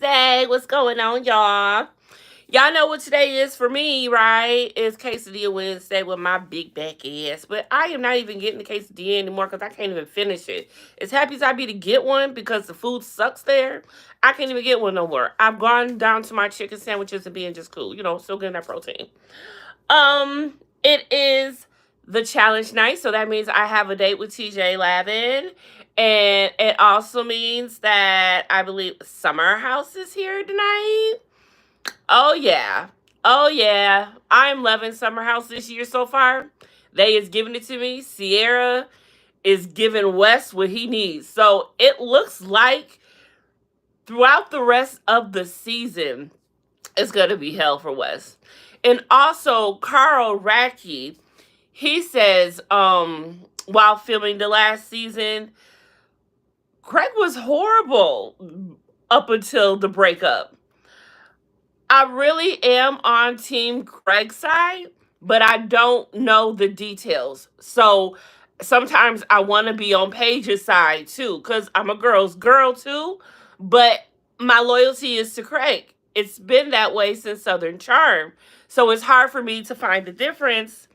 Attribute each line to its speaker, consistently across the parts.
Speaker 1: Wednesday. What's going on, y'all? Y'all know what today is for me, right? It's Quesadilla Wednesday with my big back ass. But I am not even getting the quesadilla anymore because I can't even finish it. As happy as I be to get one because the food sucks there, I can't even get one no more. I've gone down to my chicken sandwiches and being just cool, still getting that protein. It is the challenge night, so that means I have a date with TJ Lavin. And it also means that I believe Summer House is here tonight. Oh yeah. Oh yeah. I'm loving Summer House this year so far. They is giving it to me. Sierra is giving Wes what he needs. So it looks like throughout the rest of the season, it's gonna be hell for Wes. And also Carl Radke, he says, while filming the last season, Craig was horrible up until the breakup. I really am on Team Craig's side, but I don't know the details. So sometimes I want to be on Paige's side too, because I'm a girl's girl too. But my loyalty is to Craig. It's been that way since Southern Charm. So it's hard for me to find the difference,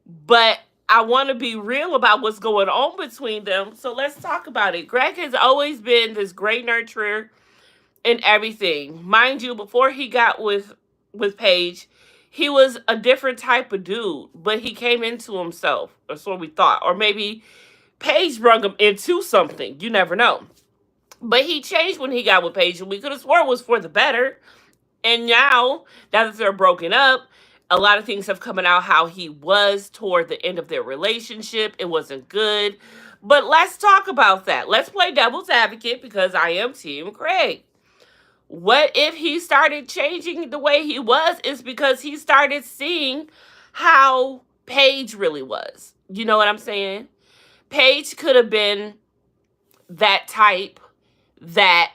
Speaker 1: but I want to be real about what's going on between them. So let's talk about it. Greg has always been this great nurturer and everything. Mind you, before he got with Paige, he was a different type of dude, but he came into himself. That's what we thought. Or maybe Paige brought him into something. You never know. But he changed when he got with Paige, and we could have sworn it was for the better. And now that they're broken up, a lot of things have come out how he was toward the end of their relationship. It wasn't good. But let's talk about that. Let's play devil's advocate because I am Team Craig. What if he started changing the way he was? Is because he started seeing how Paige really was. You know what I'm saying? Paige could have been that type that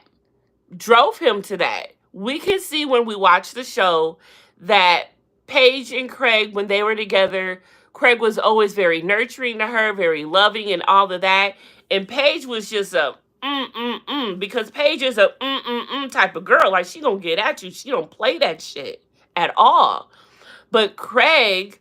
Speaker 1: drove him to that. We can see when we watch the show that Paige and Craig, when they were together, Craig was always very nurturing to her, very loving, and all of that. And Paige was just a because Paige is a type of girl. Like she gonna get at you. She don't play that shit at all. But Craig,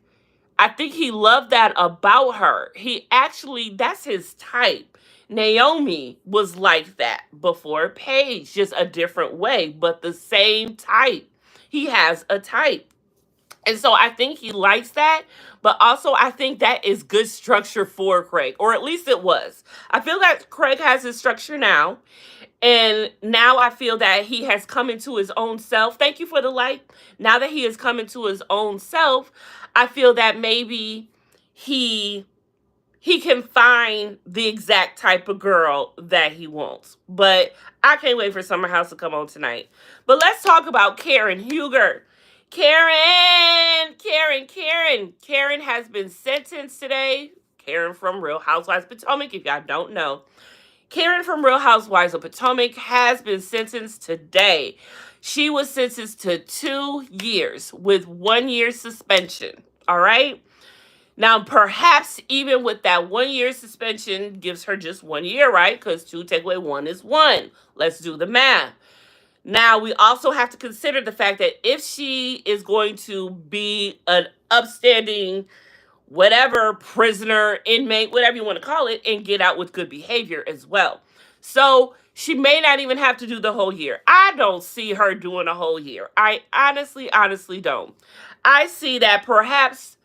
Speaker 1: I think he loved that about her. He actually, that's his type. Naomi was like that before Paige, just a different way, but the same type. He has a type. And so I think he likes that, but also I think that is good structure for Craig, or at least it was. I feel that Craig has his structure now, and now I feel that he has come into his own self. Thank you for the like. Now that he has come into his own self, I feel that maybe he he can find the exact type of girl that he wants. But I can't wait for Summer House to come on tonight. But let's talk about Karen Huger. Karen has been sentenced today. Karen from Real Housewives of Potomac, if y'all don't know. Karen from Real Housewives of Potomac has been sentenced today. She was sentenced to 2 years with 1 year suspension. All right. Now, perhaps even with that 1 year suspension gives her just 1 year, right? Because two take away one is one. Let's do the math. Now, we also have to consider the fact that if she is going to be an upstanding, whatever, prisoner, inmate, whatever you want to call it, and get out with good behavior as well. So she may not even have to do the whole year. I don't see her doing a whole year. I honestly don't. I see that perhaps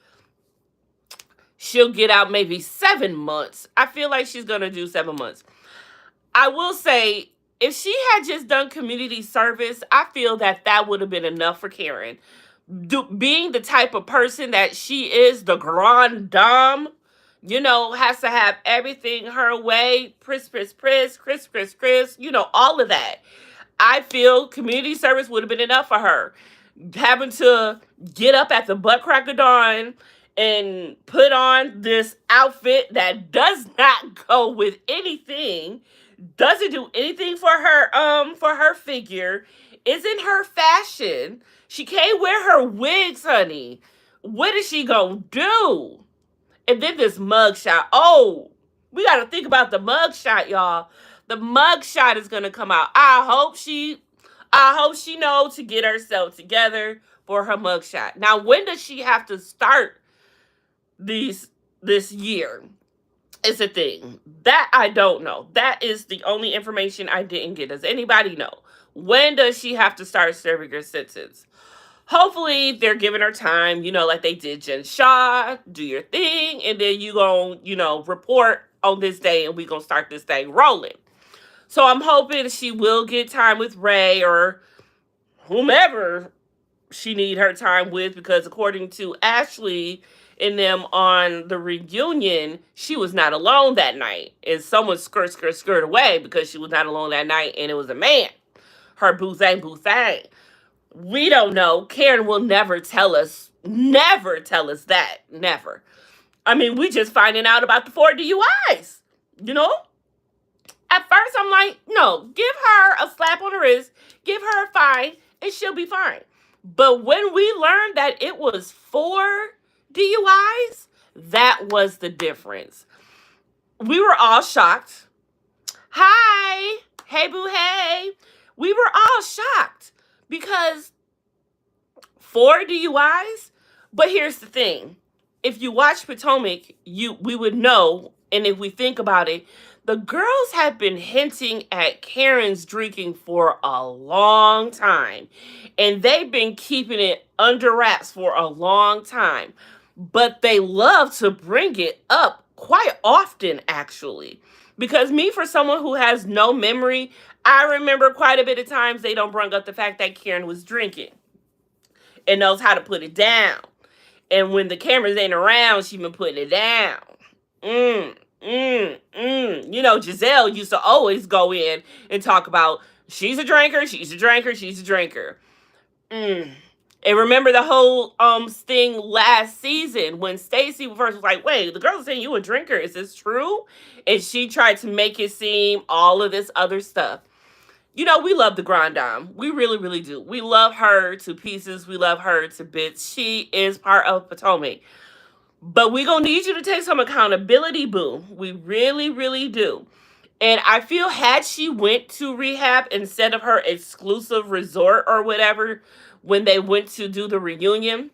Speaker 1: she'll get out maybe 7 months. I feel like she's going to do 7 months. I will say, if she had just done community service, I feel that that would have been enough for Karen. Being the type of person that she is, the grande dame, has to have everything her way, all of that. I feel community service would have been enough for her. Having to get up at the butt crack of dawn and put on this outfit that does not go with anything, doesn't do anything for her figure, isn't her fashion. She can't wear her wigs, honey. What is she gonna do? And then this mug shot. Oh, we gotta think about the mug shot, y'all. The mug shot is gonna come out. I hope she knows to get herself together for her mugshot. Now, when does she have to start these this year? It's a thing. That I don't know. That is the only information I didn't get. Does anybody know? When does she have to start serving her sentence? Hopefully they're giving her time, like they did Jen Shaw, do your thing, and then you gonna, report on this day and we gonna start this thing rolling. So I'm hoping she will get time with Ray or whomever she need her time with, because according to Ashley and them on the reunion, she was not alone that night. And someone skirt away because she was not alone that night and it was a man. Her boo thang. We don't know. Karen will never tell us that. Never. I mean, we just finding out about the 4 DUIs. You know? At first, I'm like, no, give her a slap on the wrist, give her a fine, and she'll be fine. But when we learned that it was 4 DUIs, that was the difference. We were all shocked. Hi. Hey, Bew Heyyy. We were all shocked because 4 DUIs. But here's the thing. If you watch Potomac, we would know, and if we think about it, the girls have been hinting at Karen's drinking for a long time. And they've been keeping it under wraps for a long time. But they love to bring it up quite often, actually. Because me, for someone who has no memory, I remember quite a bit of times they don't bring up the fact that Karen was drinking and knows how to put it down. And when the cameras ain't around, she been putting it down. Giselle used to always go in and talk about she's a drinker. And remember the whole thing last season when Stacey first was like, wait, the girls are saying you a drinker. Is this true? And she tried to make it seem all of this other stuff. We love the Grand Dame. We really, really do. We love her to pieces. We love her to bits. She is part of Potomac. But we gonna need you to take some accountability, boo. We really, really do. And I feel had she went to rehab instead of her exclusive resort or whatever when they went to do the reunion,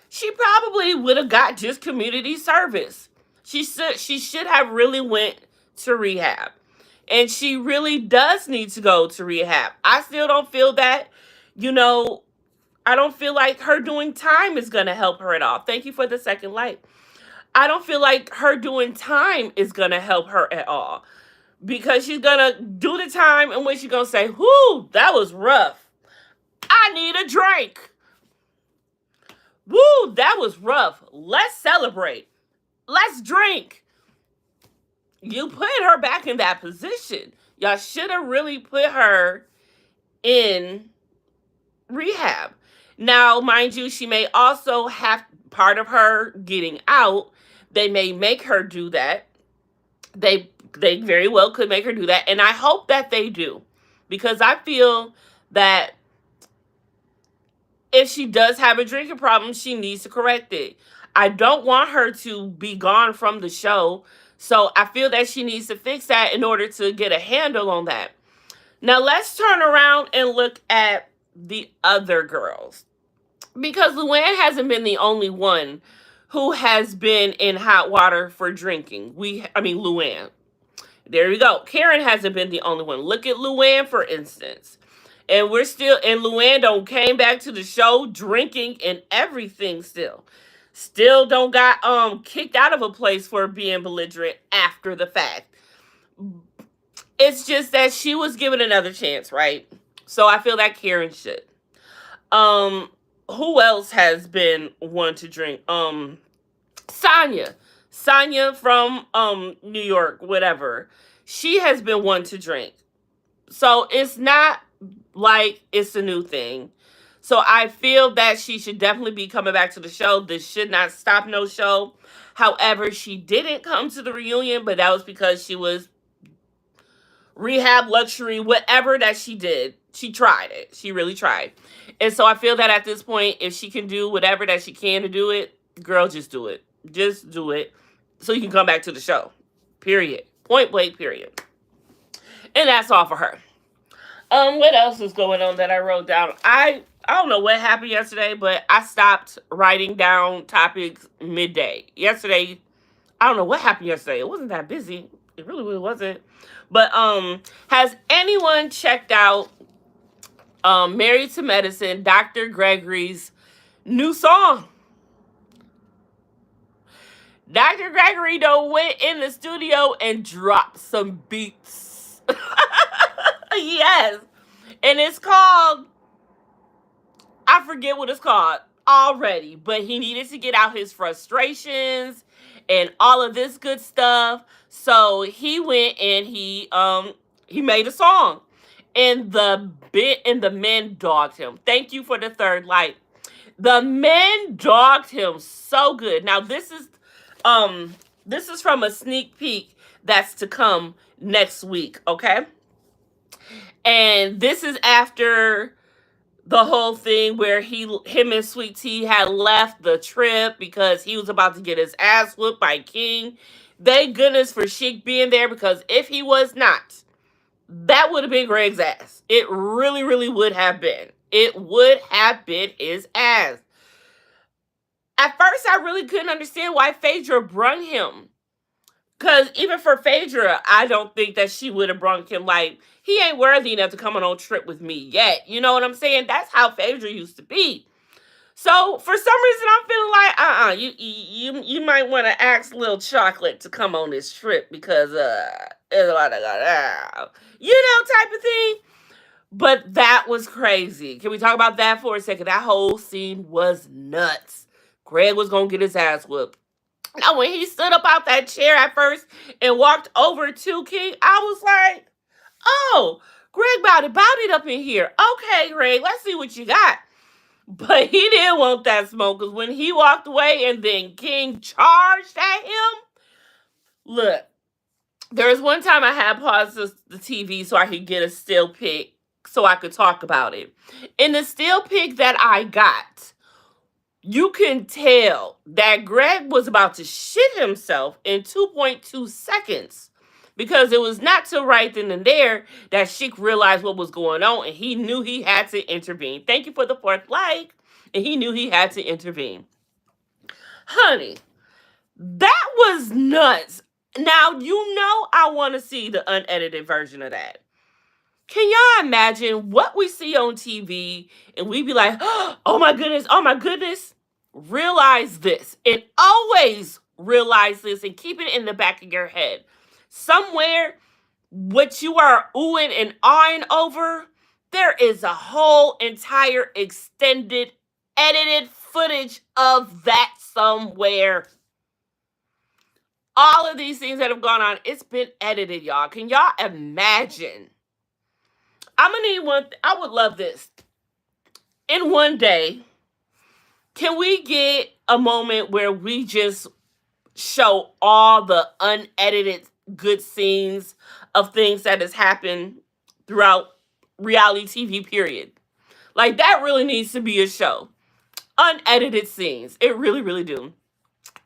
Speaker 1: she probably would have got just community service. She should have really went to rehab. And she really does need to go to rehab. I still don't feel that, I don't feel like her doing time is going to help her at all. Thank you for the second like. I don't feel like her doing time is going to help her at all. Because she's going to do the time and when she's going to say, whoo, that was rough. I need a drink. Woo, that was rough. Let's celebrate. Let's drink. You put her back in that position. Y'all should have really put her in rehab. Now, mind you, she may also have part of her getting out. They may make her do that. They very well could make her do that. And I hope that they do. Because I feel that if she does have a drinking problem, she needs to correct it. I don't want her to be gone from the show. So I feel that she needs to fix that in order to get a handle on that. Now let's turn around and look at the other girls. Because Luann hasn't been the only one who has been in hot water for drinking. Luann. There you go. Karen hasn't been the only one. Look at Luann, for instance. And Luann don't came back to the show drinking and everything still. Still don't got kicked out of a place for being belligerent after the fact. It's just that she was given another chance, right? So I feel that Karen should. Who else has been one to drink? Sonya. Sonya from New York, whatever. She has been one to drink. So it's not like it's a new thing. So I feel that she should definitely be coming back to the show. This should not stop no show. However, she didn't come to the reunion, but that was because she was rehab, luxury, whatever that she did. She tried it. She really tried. And so I feel that at this point, if she can do whatever that she can to do it, girl, just do it. Just do it so you can come back to the show. Period. Point blank, period. And that's all for her. What else is going on that I wrote down? I don't know what happened yesterday, but I stopped writing down topics midday. Yesterday, I don't know what happened yesterday. It wasn't that busy. It really wasn't. But has anyone checked out Married to Medicine, Dr. Gregory's new song? Dr. Gregory though went in the studio and dropped some beats. Yes. And it's called, I forget what it's called already, but he needed to get out his frustrations and all of this good stuff. So he went and he made a song. And the men dogged him. Thank you for the third like. The men dogged him so good. Now this is from a sneak peek that's to come next week, okay? And this is after the whole thing where him and Sweet Tea had left the trip because he was about to get his ass whooped by King. Thank goodness for Sheik being there, because if he was not, that would have been Greg's ass. It really would have been. It would have been his ass. At first, I really couldn't understand why Phaedra brung him. Because even for Phaedra, I don't think that she would have brung him. Like, he ain't worthy enough to come on a trip with me yet. You know what I'm saying? That's how Phaedra used to be. So, for some reason, I'm feeling like, you might want to ask Lil Chocolate to come on this trip because, there's a lot of, type of thing. But that was crazy. Can we talk about that for a second? That whole scene was nuts. Greg was going to get his ass whooped. Now, when he stood up out that chair at first and walked over to King, I was like, oh, Greg bowed it up in here. Okay, Greg, let's see what you got. But he didn't want that smoke, because when he walked away and then King charged at him, look, there was one time I had paused the TV so I could get a still pic so I could talk about it. In the still pic that I got, you can tell that Greg was about to shit himself in 2.2 seconds, because it was not till right then and there that Sheik realized what was going on, and he knew he had to intervene. Thank you for the fourth like. And he knew he had to intervene. Honey, that was nuts. Now, I want to see the unedited version of that. Can y'all imagine what we see on TV and we be like, oh my goodness. Realize this, and always realize this, and keep it in the back of your head. Somewhere, what you are oohing and ahhing over, there is a whole entire extended, edited footage of that somewhere. All of these things that have gone on, it's been edited, y'all. Can y'all imagine? I'm gonna need one. I would love this. In one day, can we get a moment where we just show all the unedited good scenes of things that has happened throughout reality TV, period? Like, that really needs to be a show. Unedited scenes. It really do.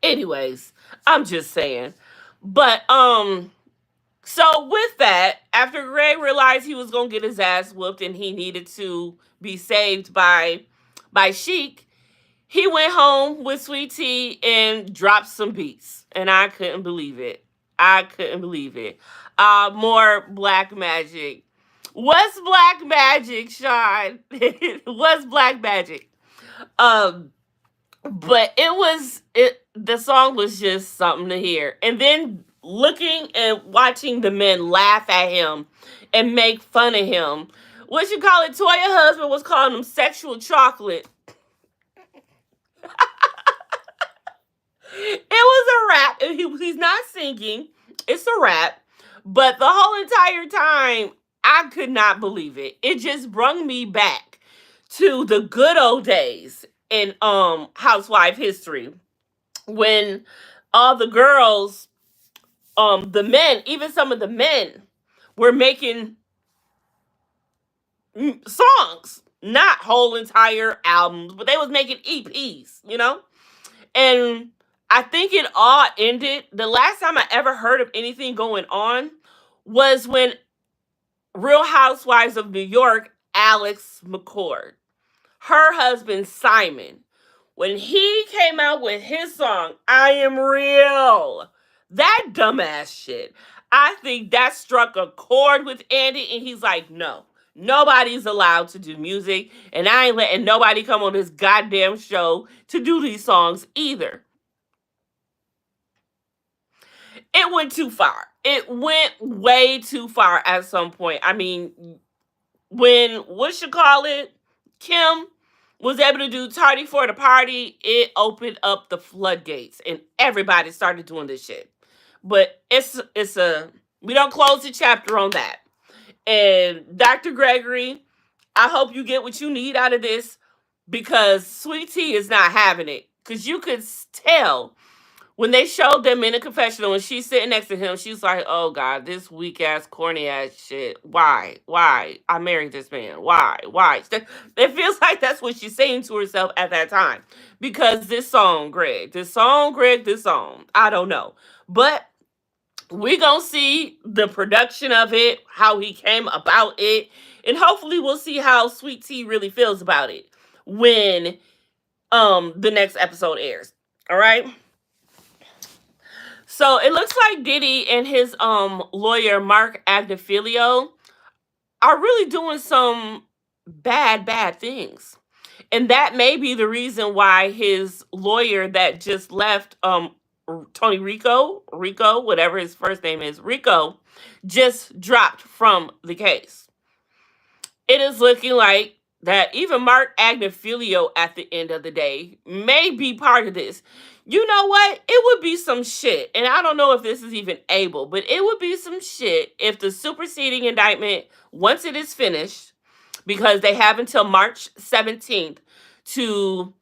Speaker 1: Anyways, I'm just saying. But, so with that, after Greg realized he was going to get his ass whooped and he needed to be saved by Sheik, he went home with Sweet Tea and dropped some beats. And I couldn't believe it. More black magic. What's black magic, Sean? What's black magic? But the song was just something to hear. And then looking and watching the men laugh at him and make fun of him. What you call it? Toya husband was calling him sexual chocolate. It was a rap. He's not singing. It's a rap. But the whole entire time, I could not believe it. It just brought me back to the good old days in housewife history, when all the girls, the men, even some of the men, were making songs, not whole entire albums, but they was making EPs, And I think it all ended. The last time I ever heard of anything going on was when Real Housewives of New York, Alex McCord. Her husband, Simon, when he came out with his song, I Am Real, that dumbass shit, I think that struck a chord with Andy, and he's like, no, nobody's allowed to do music, and I ain't letting nobody come on this goddamn show to do these songs either. It went too far. It went way too far at some point. I mean, when, what you call it, Kim was able to do Tardy for the Party, it opened up the floodgates and everybody started doing this shit. But it's a we don't close the chapter on that. And Dr. Gregory, I hope you get what you need out of this because Sweet Tea is not having it. Because you could tell when they showed them in the confessional and she's sitting next to him, she's like, oh God, this weak ass, corny ass shit. Why? Why? I married this man. Why? Why? It feels like that's what she's saying to herself at that time. Because this song, Greg, this song, I don't know. But we gonna see the production of it, how he came about it, and hopefully we'll see how Sweet Tea really feels about it when the next episode airs. All right. So it looks like Diddy and his lawyer Mark Agnifilio are really doing some bad things. And that may be the reason why his lawyer that just left Tony Rico, whatever his first name is, Rico, just dropped from the case. It is looking like that even Mark Agnifilio at the end of the day may be part of this. You know what? It would be some shit, and I don't know if this is even able, but it would be some shit if the superseding indictment, once it is finished, because they have until March 17th to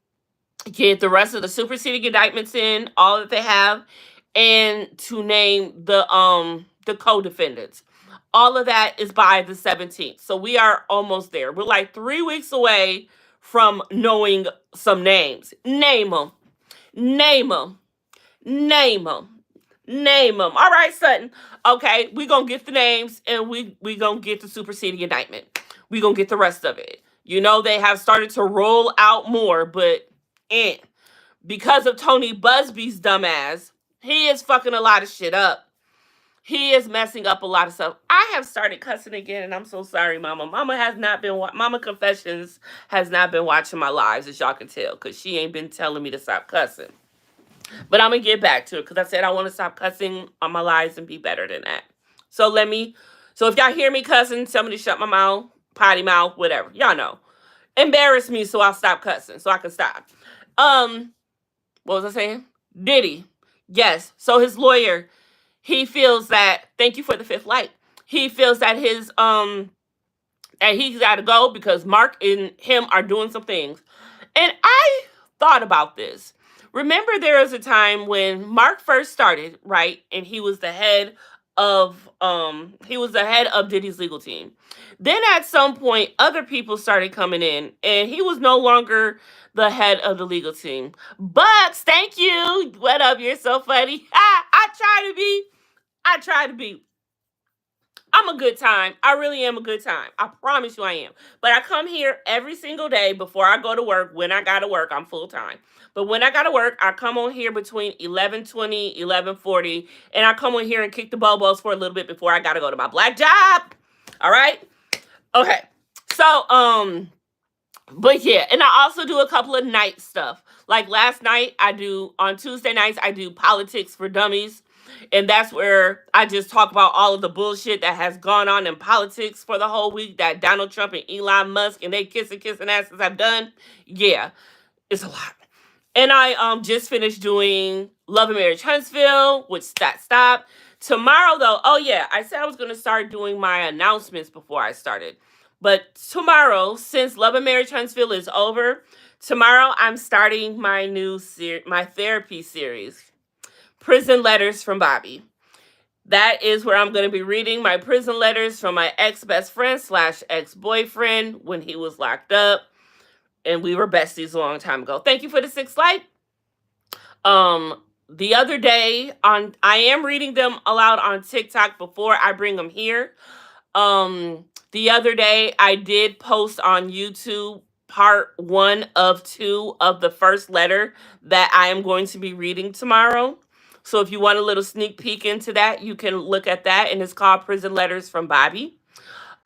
Speaker 1: get the rest of the superseding indictments in, all that they have, and to name the co-defendants. All of that is by the 17th. So we are almost there. We're like 3 weeks away from knowing some names. Name them. Name them. Name them. Name them. All right, Sutton. Okay, we going to get the names and we going to get the superseding indictment. We going to get the rest of it. You know, they have started to roll out more, but because of Tony Busby's dumbass, he is fucking a lot of shit up. He is messing up a lot of stuff. I have started cussing again, and I'm so sorry, Mama. Mama Confessions has not been watching my lives, as y'all can tell, because she ain't been telling me to stop cussing. But I'm going to get back to it, because I said I want to stop cussing on my lives and be better than that. So if y'all hear me cussing, tell me to shut my mouth, potty mouth, whatever. Y'all know. Embarrass me so I'll stop cussing, so I can stop. What was I saying? Diddy. Yes. So his lawyer, he feels that, thank you for the fifth light. He feels that his that he's got to go because Mark and him are doing some things. And I thought about this. Remember, there was a time when Mark first started, right? And he was the head of Diddy's legal team. Then at some point, other people started coming in, and he was no longer the head of the legal team. Bucks, thank you. What up? You're so funny. I try to be. I'm a good time. I really am a good time. I promise you I am. But I come here every single day before I go to work. When I got to work, I'm full time. But when I got to work, I come on here between 11:20, 11:40, and I come on here and kick the bobos for a little bit before I got to go to my black job. All right? Okay. So, but yeah, and I also do a couple of night stuff. Like last night, on Tuesday nights, I do Politics for Dummies. And that's where I just talk about all of the bullshit that has gone on in politics for the whole week that Donald Trump and Elon Musk and they kissing asses have done. Yeah, it's a lot. And I just finished doing Love and Marriage Huntsville, which stopped. Tomorrow, though, oh yeah, I said I was going to start doing my announcements before I started. But tomorrow, since Love and Marriage Huntsville is over, tomorrow I'm starting my new my therapy series. Prison Letters from Bobby. That is where I'm going to be reading my prison letters from my ex-best friend / ex-boyfriend when he was locked up. And we were besties a long time ago. Thank you for the 6th light. The other day, I am reading them aloud on TikTok before I bring them here. The other day I did post on YouTube part 1 of 2 of the first letter that I am going to be reading tomorrow. So if you want a little sneak peek into that, you can look at that, and it's called Prison Letters from Bobby.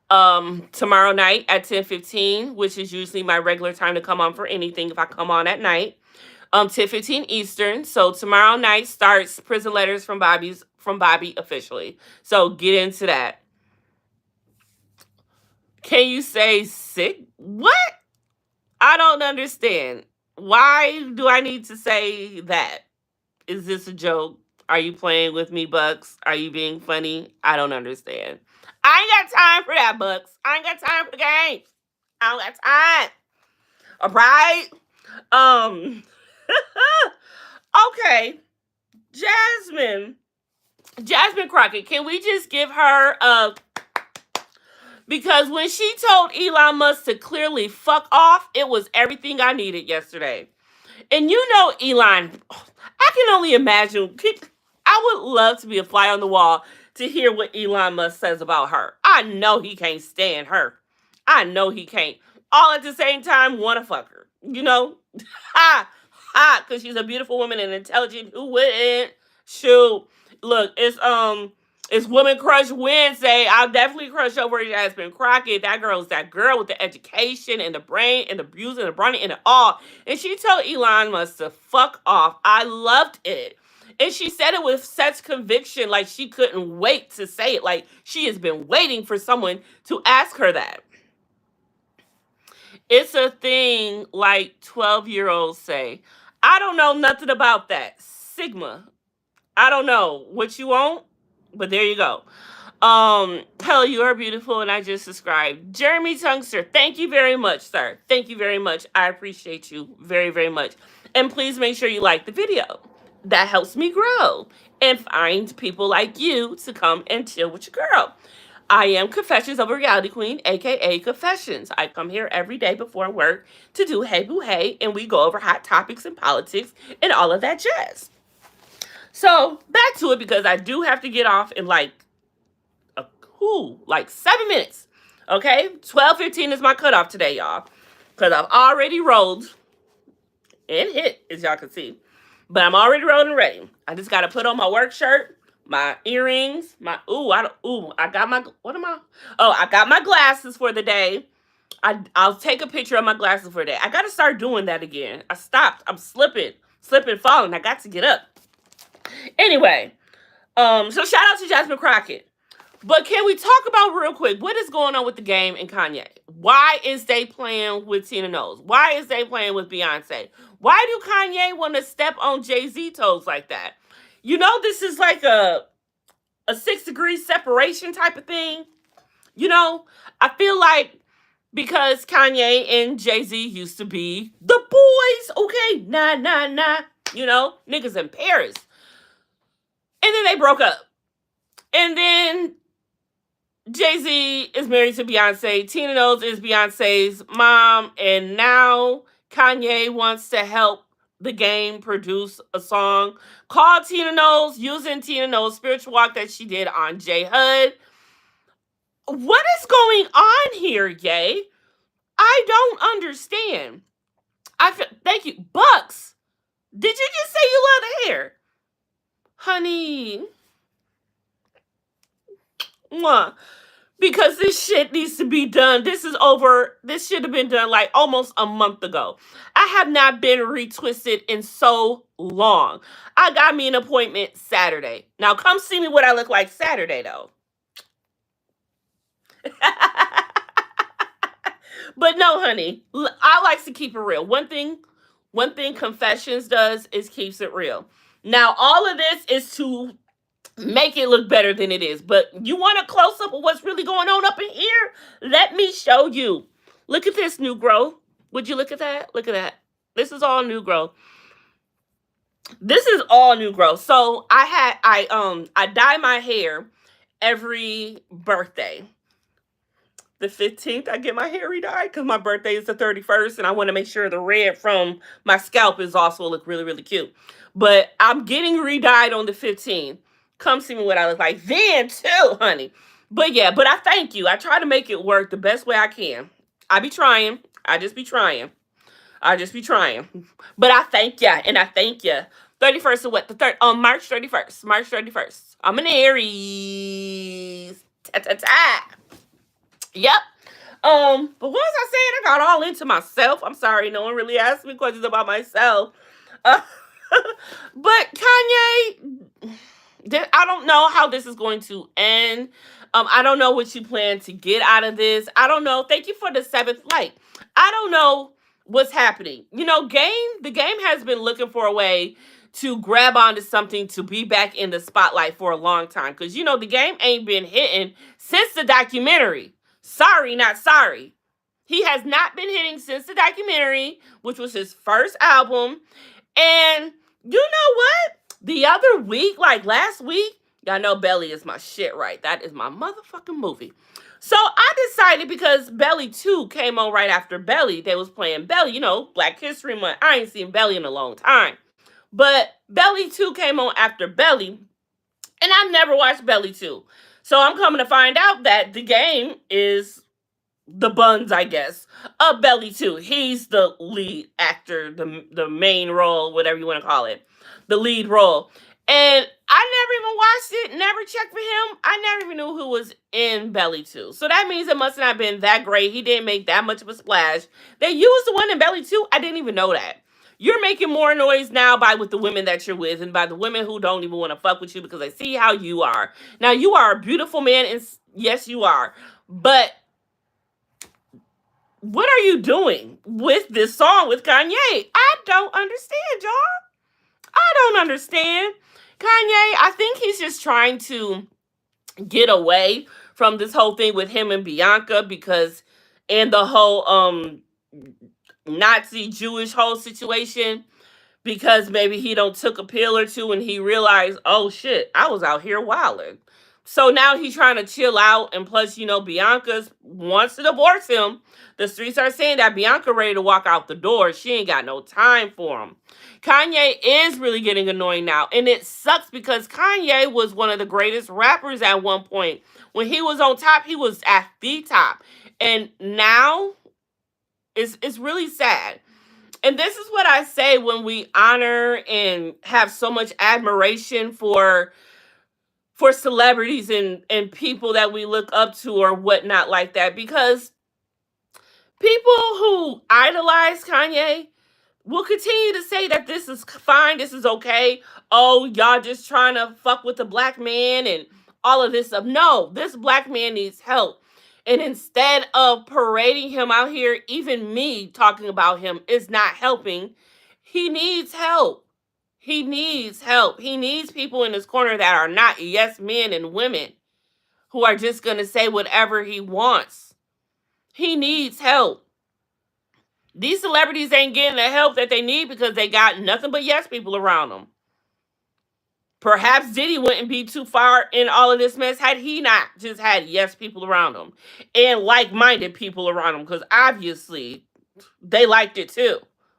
Speaker 1: Tomorrow night at 10:15, which is usually my regular time to come on for anything if I come on at night. 10:15 Eastern. So tomorrow night starts Prison Letters from Bobby officially. So get into that. Can you say sick? What? I don't understand. Why do I need to say that? Is this a joke? Are you playing with me, Bucks? Are you being funny? I don't understand. I ain't got time for that, Bucks. I ain't got time for the games. I don't got time. All right. Um. Okay. Jasmine. Jasmine Crockett. Can we just give her a? Because when she told Elon Musk to clearly fuck off, it was everything I needed yesterday. And you know, Elon, I can only imagine. I would love to be a fly on the wall to hear what Elon Musk says about her. I know he can't stand her. I know he can't. All at the same time, want to fuck her. You know? Ha! Ha! Because she's a beautiful woman and intelligent. Who wouldn't? Shoot. Look, it's Woman Crush Wednesday. I'll definitely crush over Jasmine Crockett. That girl's that girl with the education and the brain and the views and the brain and it all. And she told Elon Musk to fuck off. I loved it. And she said it with such conviction, like she couldn't wait to say it. Like she has been waiting for someone to ask her that. It's a thing like 12-year-olds say. I don't know nothing about that. Sigma. I don't know what you want, but there you go. Hell, you are beautiful, and I just subscribed. Jeremy Tungster, thank you very much, sir. Thank you very much. I appreciate you very, very much. And please make sure you like the video. That helps me grow and find people like you to come and chill with your girl. I am Confessions of a Reality Queen, aka Confessions. I come here every day before work to do Hey Bew Heyyy, and we go over hot topics and politics and all of that jazz. So back to it, because I do have to get off in like 7 minutes. Okay, 12:15 is my cutoff today, y'all, because I've already rolled and hit, as y'all can see. But I'm already rolling ready. I just got to put on my work shirt, my earrings, I got my, I got my glasses for the day. I'll take a picture of my glasses for the day. I got to start doing that again. I stopped. I'm slipping, falling. I got to get up. Anyway, so shout out to Jasmine Crockett. But can we talk about real quick what is going on with the game and Kanye? Why is they playing with Tina Knowles? Why is they playing with Beyonce? Why do Kanye want to step on Jay-Z toes like that? You know, this is like a 6-degree separation type of thing. You know, I feel like because Kanye and Jay-Z used to be the boys, okay, nah, you know, niggas in Paris. And then they broke up. And then Jay-Z is married to Beyonce. Tina Knowles is Beyonce's mom. And now Kanye wants to help the game produce a song called Tina Knowles, using Tina Knowles' spiritual walk that she did on J Hud. What is going on here, Ye? I don't understand. Thank you. Bucks, did you just say you love the hair? Honey. Mwah. Because this shit needs to be done. This is over. This should have been done like almost a month ago. I have not been retwisted in so long. I got me an appointment Saturday. Now come see me what I look like Saturday though. But no, honey, I like to keep it real. One thing Confessions does is keeps it real. Now, all of this is to make it look better than it is. But you want a close-up of what's really going on up in here? Let me show you. Look at this, new growth. Would you look at that? Look at that. This is all new growth. This is all new growth. So I dye my hair every birthday. The 15th, I get my hair re-dyed because my birthday is the 31st, and I want to make sure the red from my scalp is also look really, really cute. But I'm getting re-dyed on the 15th. Come see me what I look like then, too, honey. But yeah, but I thank you. I try to make it work the best way I can. I be trying. I just be trying. I just be trying. But I thank ya, and I thank ya. 31st of what? The third on March 31st. March 31st. I'm an Aries. Ta ta ta. Yep. But what was I saying? I got all into myself. I'm sorry, no one really asked me questions about myself. Uh, but Kanye, I don't know how this is going to end. I don't know what you plan to get out of this. I don't know. Thank you for the seventh light. I don't know what's happening. The game has been looking for a way to grab onto something to be back in the spotlight for a long time. Because, the game ain't been hitting since the documentary. Sorry, not sorry. He has not been hitting since the documentary, which was his first album. And you know what? The other week, like last week, y'all know Belly is my shit, right? That is my motherfucking movie. So I decided, because Belly 2 came on right after Belly, they was playing Belly, Black History Month. I ain't seen Belly in a long time. But Belly 2 came on after Belly, and I never watched Belly 2. So I'm coming to find out that the game is the buns, I guess, of Belly 2. He's the lead actor, the main role, whatever you want to call it, the lead role. And I never even watched it, never checked for him. I never even knew who was in Belly 2. So that means it must not have been that great. He didn't make that much of a splash. That you was the one in Belly 2? I didn't even know that. You're making more noise now with the women that you're with, and by the women who don't even want to fuck with you because they see how you are. Now, you are a beautiful man, and yes, you are. But what are you doing with this song with Kanye? I don't understand, y'all. I don't understand. Kanye, I think he's just trying to get away from this whole thing with him and Bianca, and the whole Nazi Jewish whole situation, because maybe he don't took a pill or two and he realized, oh shit, I was out here wilding. So now he's trying to chill out, and plus, Bianca wants to divorce him. The streets are saying that Bianca ready to walk out the door. She ain't got no time for him. Kanye is really getting annoying now, and it sucks because Kanye was one of the greatest rappers at one point. When he was on top, he was at the top, and now it's really sad. And this is what I say when we honor and have so much admiration for celebrities and people that we look up to or whatnot like that. Because people who idolize Kanye will continue to say that this is fine, this is okay. Oh, y'all just trying to fuck with the black man and all of this stuff. No, this black man needs help. And instead of parading him out here, even me talking about him is not helping. He needs help. He needs help. He needs people in his corner that are not yes men and women who are just going to say whatever he wants. He needs help. These celebrities ain't getting the help that they need because they got nothing but yes people around them. Perhaps Diddy wouldn't be too far in all of this mess had he not just had yes people around him and like-minded people around him, because obviously they liked it too.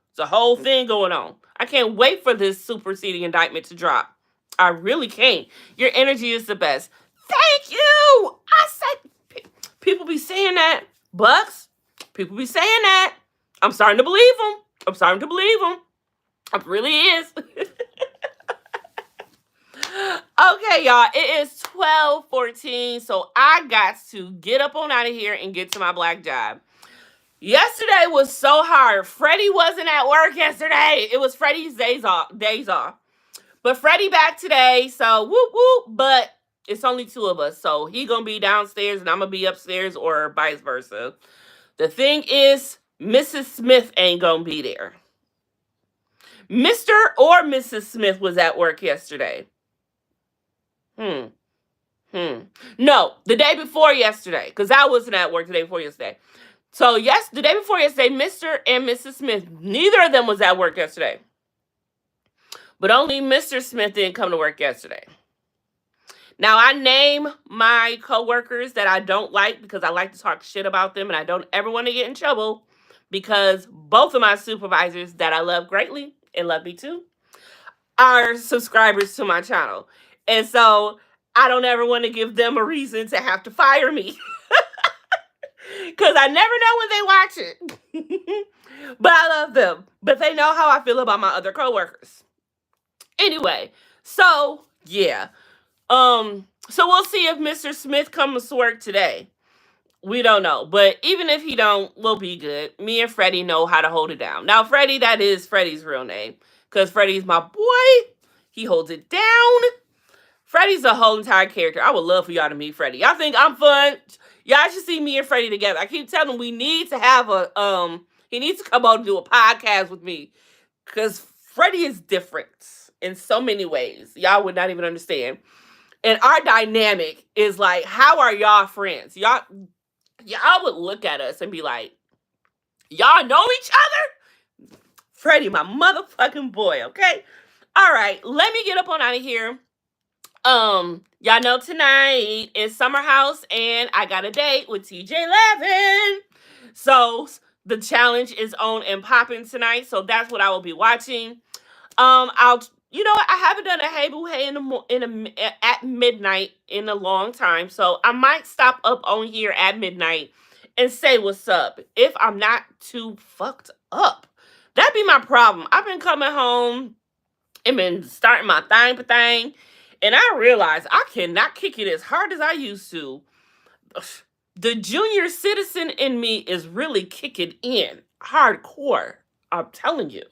Speaker 1: It's a whole thing going on. I can't wait for this superseding indictment to drop. I really can't. Your energy is the best. Thank you. I said, people be saying that. Bucks, people be saying that. I'm starting to believe them. I'm starting to believe them. It really is. Okay, y'all. It is 12:14, so I got to get up on out of here and get to my black job. Yesterday was so hard. Freddie wasn't at work yesterday. It was Freddie's days off. But Freddie back today, so whoop whoop. But it's only two of us, so he gonna be downstairs and I'm gonna be upstairs, or vice versa. The thing is, Mrs. Smith ain't gonna be there. Mr. or Mrs. Smith was at work yesterday. No, the day before yesterday, because I wasn't at work the day before yesterday. So yes, the day before yesterday, Mr. and Mrs. Smith, neither of them was at work yesterday. But only Mr. Smith didn't come to work yesterday. Now, I name my coworkers that I don't like because I like to talk shit about them and I don't ever want to get in trouble, because both of my supervisors that I love greatly and love me too are subscribers to my channel. And so I don't ever want to give them a reason to have to fire me. Because I never know when they watch it. But I love them. But they know how I feel about my other coworkers. Anyway, so yeah. So we'll see if Mr. Smith comes to work today. We don't know. But even if he don't, we'll be good. Me and Freddie know how to hold it down. Now, Freddie, that is Freddie's real name. Because Freddie's my boy. He holds it down. Freddie's a whole entire character. I would love for y'all to meet Freddie. Y'all think I'm fun? Y'all should see me and Freddie together. I keep telling him we need to have he needs to come on and do a podcast with me. Because Freddie is different in so many ways. Y'all would not even understand. And our dynamic is like, how are y'all friends? Y'all would look at us and be like, y'all know each other? Freddie, my motherfucking boy, okay? All right, let me get up on out of here. Y'all know tonight is Summer House, and I got a date with TJ Levin. So the challenge is on and popping tonight, so that's what I will be watching. I haven't done a Hey Boo Hey at midnight in a long time, so I might stop up on here at midnight and say what's up if I'm not too fucked up. That'd be my problem. I've been coming home and been starting my thing. And I realized I cannot kick it as hard as I used to. The junior citizen in me is really kicking in hardcore. I'm telling you.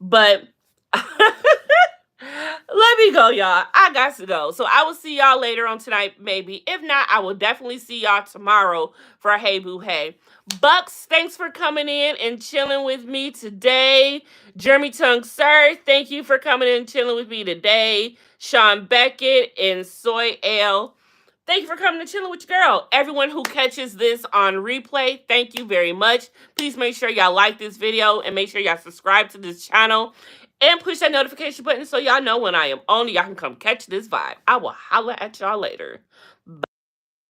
Speaker 1: But let me go, y'all. I got to go. So I will see y'all later on tonight, maybe. If not, I will definitely see y'all tomorrow for Hey Boo Hey. Bucks, thanks for coming in and chilling with me today. Jeremy Tung Sir, thank you for coming in and chilling with me today. Sean Beckett and Soy Ale, thank you for coming and chilling with your girl. Everyone who catches this on replay, thank you very much. Please make sure y'all like this video and make sure y'all subscribe to this channel. And push that notification button so y'all know when I am on. Y'all can come catch this vibe. I will holla at y'all later. Bye.